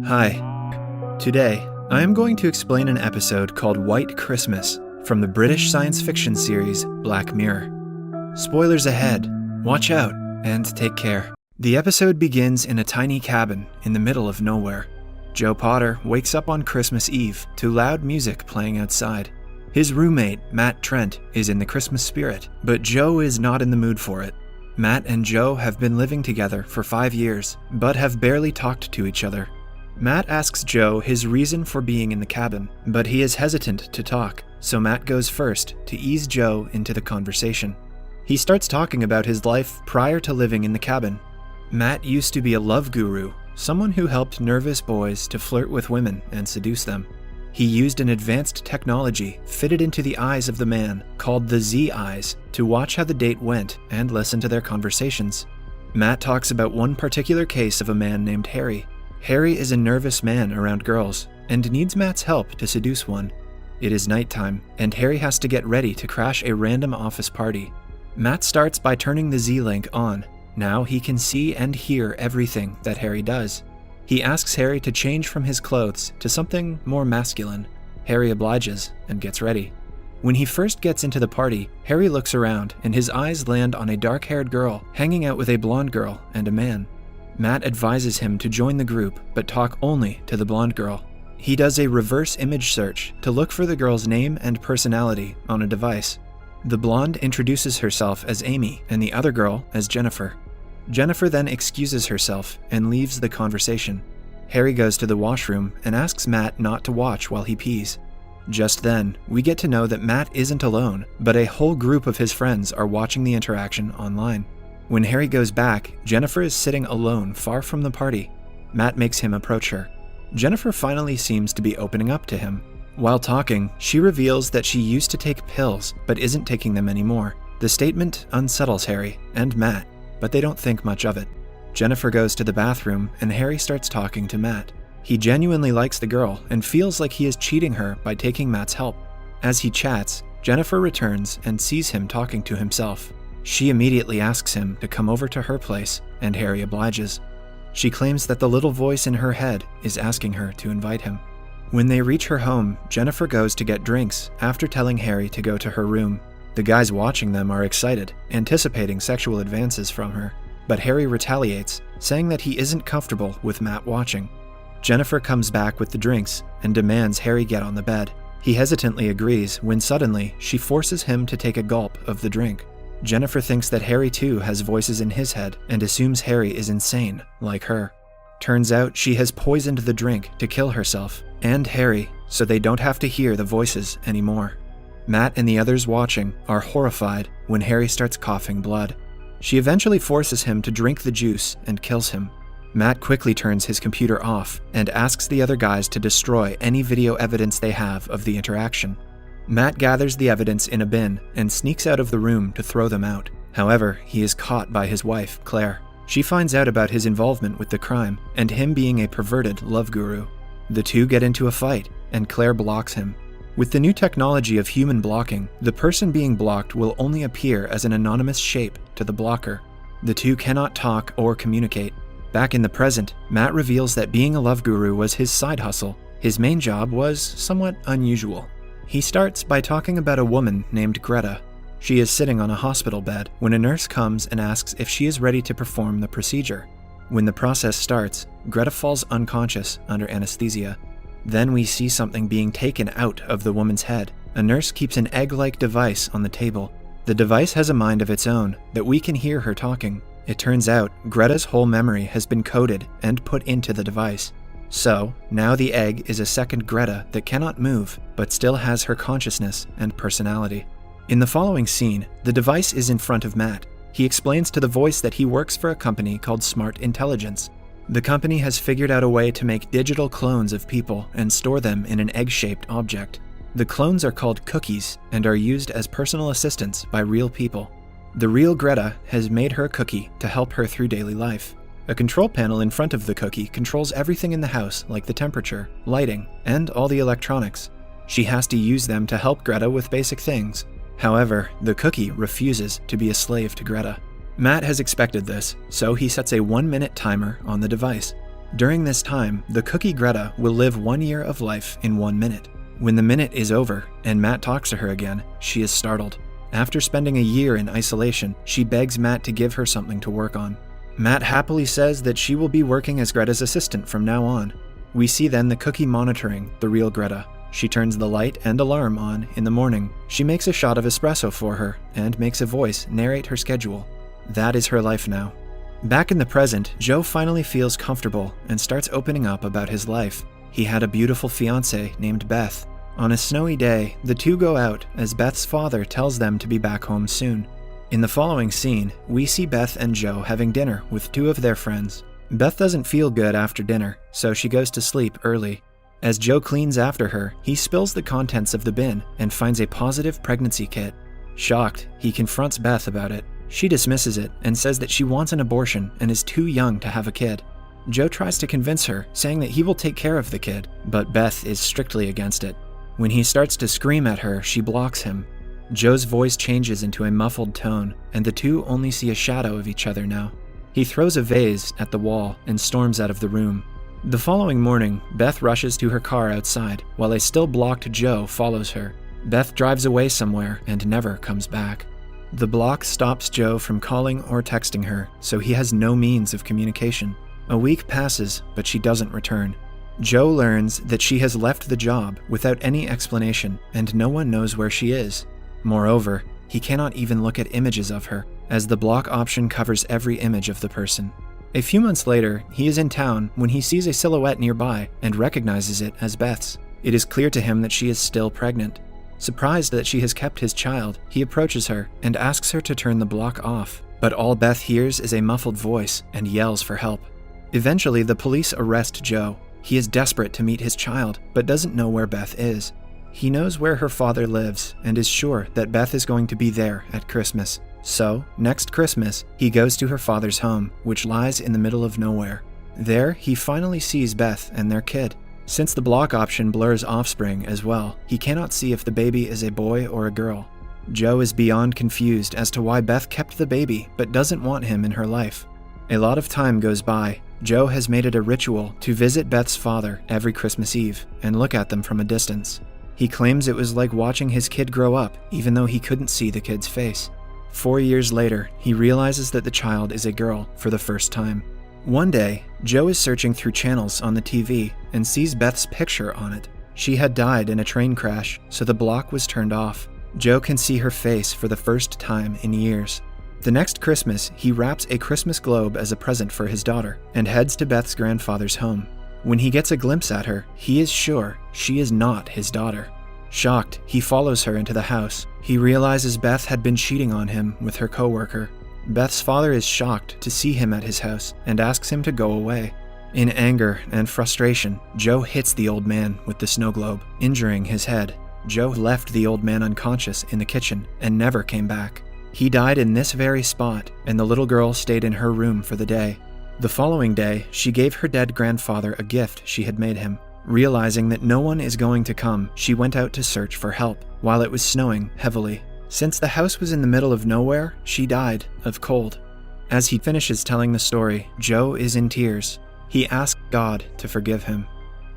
Hi. Today, I am going to explain an episode called White Christmas from the British science fiction series Black Mirror. Spoilers ahead. Watch out and take care. The episode begins in a tiny cabin in the middle of nowhere. Joe Potter wakes up on Christmas Eve to loud music playing outside. His roommate, Matt Trent, is in the Christmas spirit, but Joe is not in the mood for it. Matt and Joe have been living together for 5 years, but have barely talked to each other. Matt asks Joe his reason for being in the cabin, but he is hesitant to talk, so Matt goes first to ease Joe into the conversation. He starts talking about his life prior to living in the cabin. Matt used to be a love guru, someone who helped nervous boys to flirt with women and seduce them. He used an advanced technology fitted into the eyes of the man, called the Z-Eyes, to watch how the date went and listen to their conversations. Matt talks about one particular case of a man named Harry. Harry is a nervous man around girls and needs Matt's help to seduce one. It is nighttime, and Harry has to get ready to crash a random office party. Matt starts by turning the Z-Link on. Now he can see and hear everything that Harry does. He asks Harry to change from his clothes to something more masculine. Harry obliges and gets ready. When he first gets into the party, Harry looks around and his eyes land on a dark-haired girl hanging out with a blonde girl and a man. Matt advises him to join the group but talk only to the blonde girl. He does a reverse image search to look for the girl's name and personality on a device. The blonde introduces herself as Amy and the other girl as Jennifer. Jennifer then excuses herself and leaves the conversation. Harry goes to the washroom and asks Matt not to watch while he pees. Just then, we get to know that Matt isn't alone, but a whole group of his friends are watching the interaction online. When Harry goes back, Jennifer is sitting alone far from the party. Matt makes him approach her. Jennifer finally seems to be opening up to him. While talking, she reveals that she used to take pills but isn't taking them anymore. The statement unsettles Harry and Matt, but they don't think much of it. Jennifer goes to the bathroom and Harry starts talking to Matt. He genuinely likes the girl and feels like he is cheating her by taking Matt's help. As he chats, Jennifer returns and sees him talking to himself. She immediately asks him to come over to her place, and Harry obliges. She claims that the little voice in her head is asking her to invite him. When they reach her home, Jennifer goes to get drinks after telling Harry to go to her room. The guys watching them are excited, anticipating sexual advances from her, but Harry retaliates, saying that he isn't comfortable with Matt watching. Jennifer comes back with the drinks and demands Harry get on the bed. He hesitantly agrees when suddenly she forces him to take a gulp of the drink. Jennifer thinks that Harry too has voices in his head and assumes Harry is insane, like her. Turns out she has poisoned the drink to kill herself and Harry so they don't have to hear the voices anymore. Matt and the others watching are horrified when Harry starts coughing blood. She eventually forces him to drink the juice and kills him. Matt quickly turns his computer off and asks the other guys to destroy any video evidence they have of the interaction. Matt gathers the evidence in a bin and sneaks out of the room to throw them out. However, he is caught by his wife, Claire. She finds out about his involvement with the crime and him being a perverted love guru. The two get into a fight, and Claire blocks him. With the new technology of human blocking, the person being blocked will only appear as an anonymous shape to the blocker. The two cannot talk or communicate. Back in the present, Matt reveals that being a love guru was his side hustle. His main job was somewhat unusual. He starts by talking about a woman named Greta. She is sitting on a hospital bed when a nurse comes and asks if she is ready to perform the procedure. When the process starts, Greta falls unconscious under anesthesia. Then we see something being taken out of the woman's head. A nurse keeps an egg-like device on the table. The device has a mind of its own that we can hear her talking. It turns out Greta's whole memory has been coded and put into the device. So, now the egg is a second Greta that cannot move, but still has her consciousness and personality. In the following scene, the device is in front of Matt. He explains to the voice that he works for a company called Smart Intelligence. The company has figured out a way to make digital clones of people and store them in an egg-shaped object. The clones are called cookies and are used as personal assistants by real people. The real Greta has made her cookie to help her through daily life. A control panel in front of the cookie controls everything in the house, like the temperature, lighting, and all the electronics. She has to use them to help Greta with basic things. However, the cookie refuses to be a slave to Greta. Matt has expected this, so he sets a 1-minute timer on the device. During this time, the cookie Greta will live 1 year of life in 1 minute. When the minute is over and Matt talks to her again, she is startled. After spending a year in isolation, she begs Matt to give her something to work on. Matt happily says that she will be working as Greta's assistant from now on. We see then the cookie monitoring the real Greta. She turns the light and alarm on in the morning. She makes a shot of espresso for her and makes a voice narrate her schedule. That is her life now. Back in the present, Joe finally feels comfortable and starts opening up about his life. He had a beautiful fiancée named Beth. On a snowy day, the two go out as Beth's father tells them to be back home soon. In the following scene, we see Beth and Joe having dinner with 2 of their friends. Beth doesn't feel good after dinner, so she goes to sleep early. As Joe cleans after her, he spills the contents of the bin and finds a positive pregnancy kit. Shocked, he confronts Beth about it. She dismisses it and says that she wants an abortion and is too young to have a kid. Joe tries to convince her, saying that he will take care of the kid, but Beth is strictly against it. When he starts to scream at her, she blocks him. Joe's voice changes into a muffled tone, and the two only see a shadow of each other now. He throws a vase at the wall and storms out of the room. The following morning, Beth rushes to her car outside, while a still blocked Joe follows her. Beth drives away somewhere and never comes back. The block stops Joe from calling or texting her, so he has no means of communication. A week passes, but she doesn't return. Joe learns that she has left the job without any explanation, and no one knows where she is. Moreover, he cannot even look at images of her, as the block option covers every image of the person. A few months later, he is in town when he sees a silhouette nearby and recognizes it as Beth's. It is clear to him that she is still pregnant. Surprised that she has kept his child, he approaches her and asks her to turn the block off, but all Beth hears is a muffled voice and yells for help. Eventually, the police arrest Joe. He is desperate to meet his child, but doesn't know where Beth is. He knows where her father lives and is sure that Beth is going to be there at Christmas. So, next Christmas, he goes to her father's home, which lies in the middle of nowhere. There, he finally sees Beth and their kid. Since the block option blurs offspring as well, he cannot see if the baby is a boy or a girl. Joe is beyond confused as to why Beth kept the baby but doesn't want him in her life. A lot of time goes by. Joe has made it a ritual to visit Beth's father every Christmas Eve and look at them from a distance. He claims it was like watching his kid grow up, even though he couldn't see the kid's face. 4 years later, he realizes that the child is a girl for the first time. One day, Joe is searching through channels on the TV and sees Beth's picture on it. She had died in a train crash, so the block was turned off. Joe can see her face for the first time in years. The next Christmas, he wraps a Christmas globe as a present for his daughter and heads to Beth's grandfather's home. When he gets a glimpse at her, he is sure she is not his daughter. Shocked, he follows her into the house. He realizes Beth had been cheating on him with her coworker. Beth's father is shocked to see him at his house and asks him to go away. In anger and frustration, Joe hits the old man with the snow globe, injuring his head. Joe left the old man unconscious in the kitchen and never came back. He died in this very spot, and the little girl stayed in her room for the day. The following day, she gave her dead grandfather a gift she had made him. Realizing that no one is going to come, she went out to search for help, while it was snowing heavily. Since the house was in the middle of nowhere, she died of cold. As he finishes telling the story, Joe is in tears. He asks God to forgive him.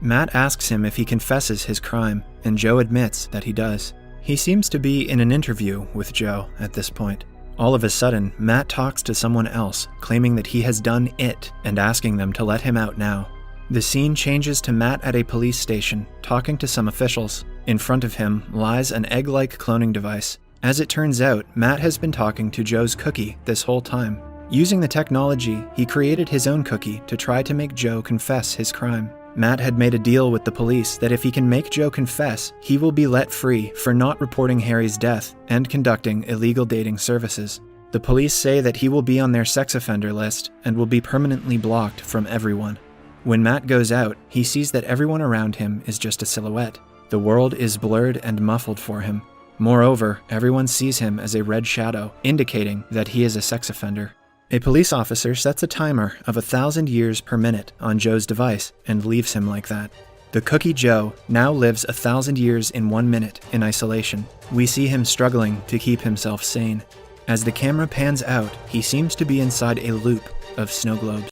Matt asks him if he confesses his crime, and Joe admits that he does. He seems to be in an interview with Joe at this point. All of a sudden, Matt talks to someone else, claiming that he has done it and asking them to let him out now. The scene changes to Matt at a police station, talking to some officials. In front of him lies an egg-like cloning device. As it turns out, Matt has been talking to Joe's cookie this whole time. Using the technology, he created his own cookie to try to make Joe confess his crime. Matt had made a deal with the police that if he can make Joe confess, he will be let free for not reporting Harry's death and conducting illegal dating services. The police say that he will be on their sex offender list and will be permanently blocked from everyone. When Matt goes out, he sees that everyone around him is just a silhouette. The world is blurred and muffled for him. Moreover, everyone sees him as a red shadow, indicating that he is a sex offender. A police officer sets a timer of 1,000 years per minute on Joe's device and leaves him like that. The cookie Joe now lives 1,000 years in 1 minute in isolation. We see him struggling to keep himself sane. As the camera pans out, he seems to be inside a loop of snow globes.